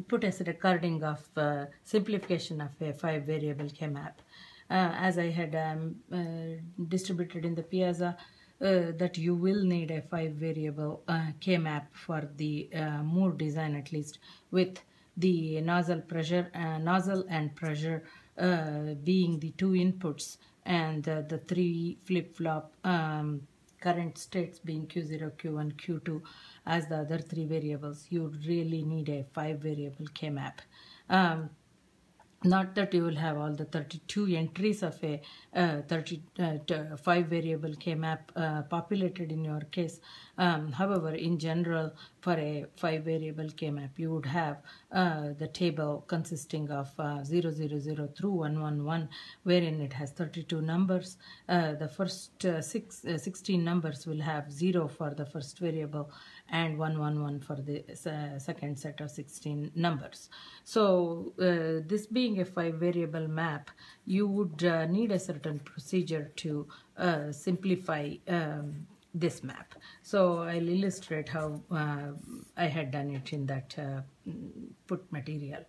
put as a recording of simplification of a 5-variable K-map. As I had distributed in the Piazza, that you will need a 5-variable K-map for the Moore design, at least, with the nozzle and pressure being the two inputs, and the 3 flip-flop current states being Q0, Q1, Q2 as the other 3 variables. You really need a 5-variable K-map. Not that you will have all the 32 entries of a 5-variable K-map populated in your case. However, in general, for a 5-variable K-map, you would have the table consisting of 000 through 111, wherein it has 32 numbers. The first 16 numbers will have 0 for the first variable and 111 for the second set of 16 numbers. So this being a 5-variable map, you would need a certain procedure to simplify this map. So I'll illustrate how I had done it in that put material.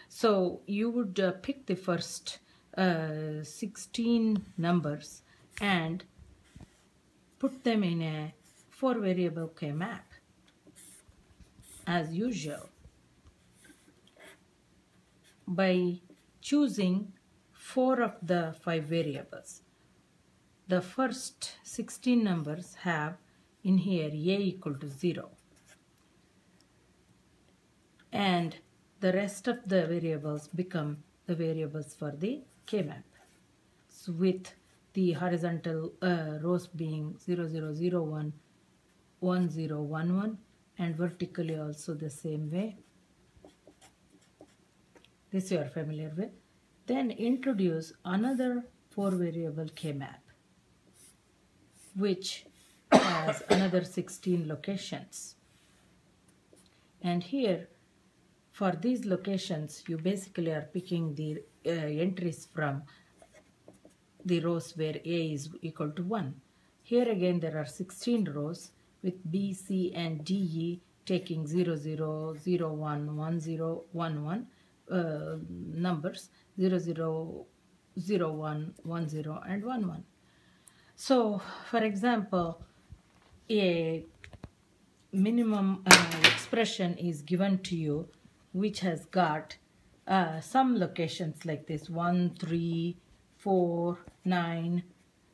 So you would pick the first 16 numbers and put them in a 4-variable K-map. As usual, by choosing 4 of the 5 variables. The first 16 numbers have in here a equal to 0, and the rest of the variables become the variables for the K-map. So with the horizontal rows being 0001, 1011, and vertically also the same way. This you are familiar with. Then introduce another 4-variable K-map, which has another 16 locations. And here, for these locations, you basically are picking the entries from the rows where A is equal to 1. Here again, there are 16 rows with B, C, and D, E taking 00, 01, 10, 11 numbers, 00, 01, 10, and 11. So, for example, a minimum expression is given to you which has got some locations like this: 1, 3, 4, 9,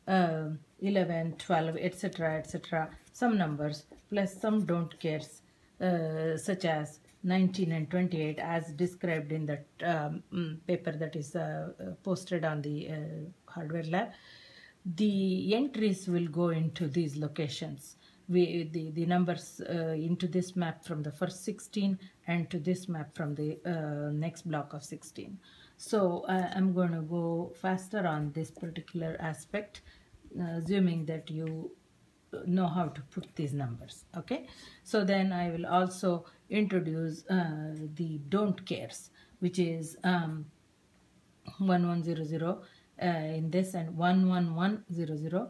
11, 12, etc., etc. Some numbers plus some don't cares, such as 19 and 28, as described in that paper that is posted on the hardware lab. The entries will go into these locations. The numbers into this map from the first 16 and to this map from the next block of 16. So I'm going to go faster on this particular aspect, assuming that you know how to put these numbers. Okay, so then I will also introduce the don't cares, which is 1100 in this, and 11100,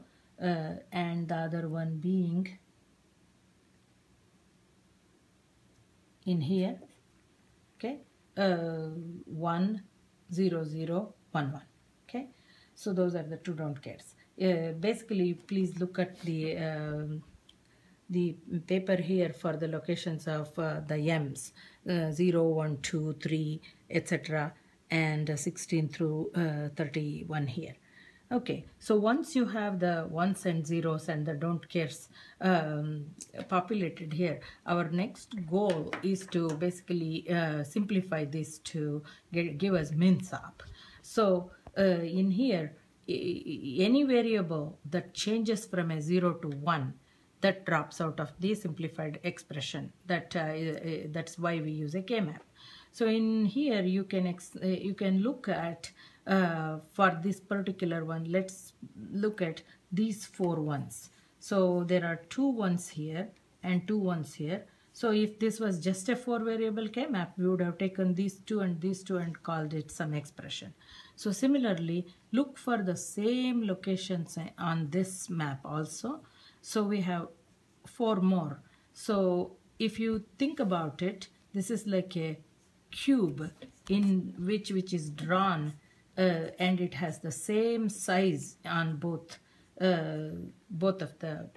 and the other one being in here. Okay, 10011. Okay, so those are the two don't cares. Basically, please look at the paper here for the locations of the M's, 0, 1, 2, 3, etc., and 16 through 31 here. Okay, so once you have the ones and zeros and the don't cares populated here, our next goal is to basically simplify this to give us min-sop. So in here, any variable that changes from a 0 to 1, that drops out of the simplified expression. That's why we use a K-map. So in here you can look at for this particular one. Let's look at these 4 ones. So there are 2 ones here and 2 ones here. So if this was just a 4-variable K-map, we would have taken these 2 and these 2 and called it some expression. So similarly, look for the same locations on this map also. So we have 4 more. So if you think about it, This is like a cube in which is drawn, and it has the same size on both of the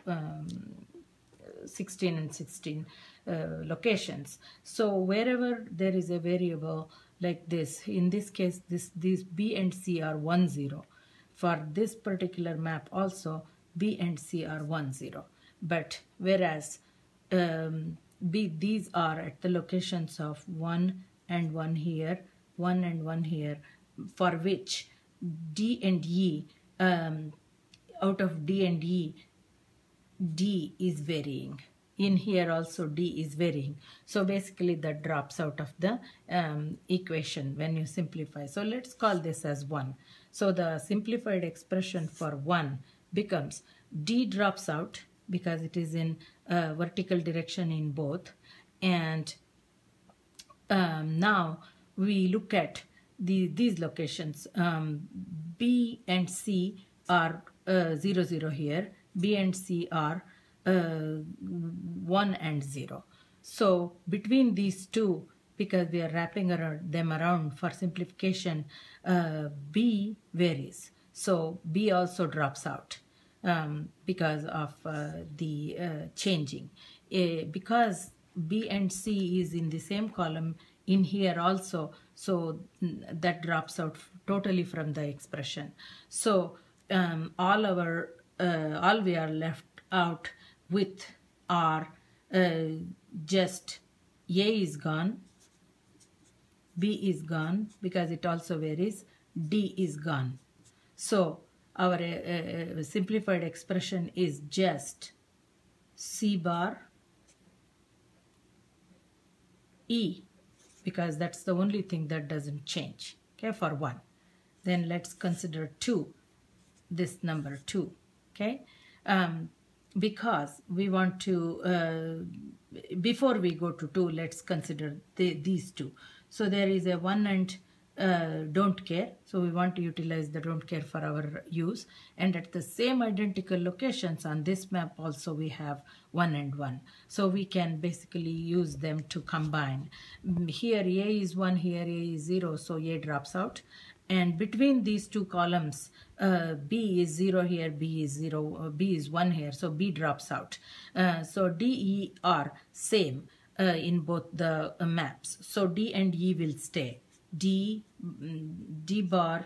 16 and 16 locations. So wherever there is a variable like this, in this case these B and C are 1 0. For this particular map also B and C are 1 0. But whereas these are at the locations of 1 and 1 here, 1 and 1 here, for which D and E, out of D and E, D is varying. In here also D is varying. So basically that drops out of the equation when you simplify. So let's call this as 1. So the simplified expression for 1 becomes D drops out because it is in vertical direction in both. And now we look at these locations. B and C are 0 0 here. B and C are 1 and 0. So between these two, because we are wrapping them around for simplification, B varies. So B also drops out because of the changing. Because B and C is in the same column in here also, so that drops out totally from the expression. So all we are left out with are just A is gone, B is gone because it also varies, D is gone. So our simplified expression is just C bar E, because that's the only thing that doesn't change, okay, for 1. Then let's consider 2, this number 2, okay, because we want to, before we go to 2, let's consider these two. So there is a 1 and don't care, so we want to utilize the don't care for our use, and at the same identical locations on this map also we have 1 and 1, so we can basically use them to combine. Here A is 1, here A is 0, so A drops out, and between these two columns B is 0 here, B is 0, B is 1 here, so B drops out. So D, E are same in both the maps, so D and E will stay. D bar,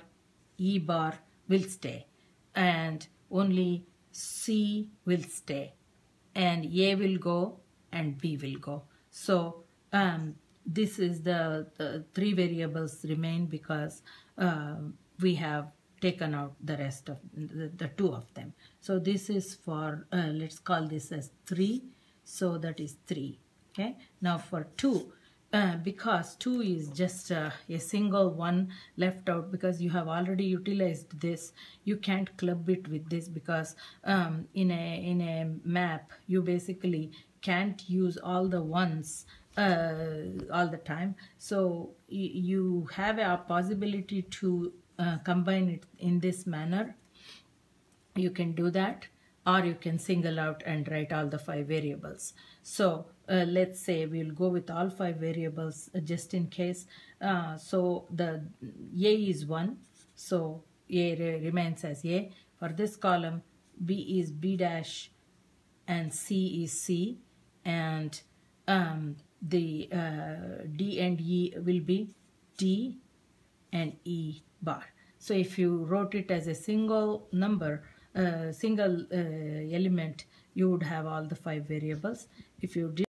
E bar will stay, and only C will stay, and A will go and B will go. So this is the 3 variables remain because we have taken out the rest of the 2 of them. So this is for, let's call this as 3, so that is 3. Okay, now for 2, because 2 is just a single one left out, because you have already utilized this, you can't club it with this, because in a map you basically can't use all the ones all the time. So you have a possibility to combine it in this manner. You can do that, or you can single out and write all the 5 variables. So let's say we'll go with all 5 variables just in case. So the A is 1, so A remains as A. For this column, B is B dash and C is C, and the D and E will be D and E bar. So if you wrote it as a single number, single element, you would have all the 5 variables. If you did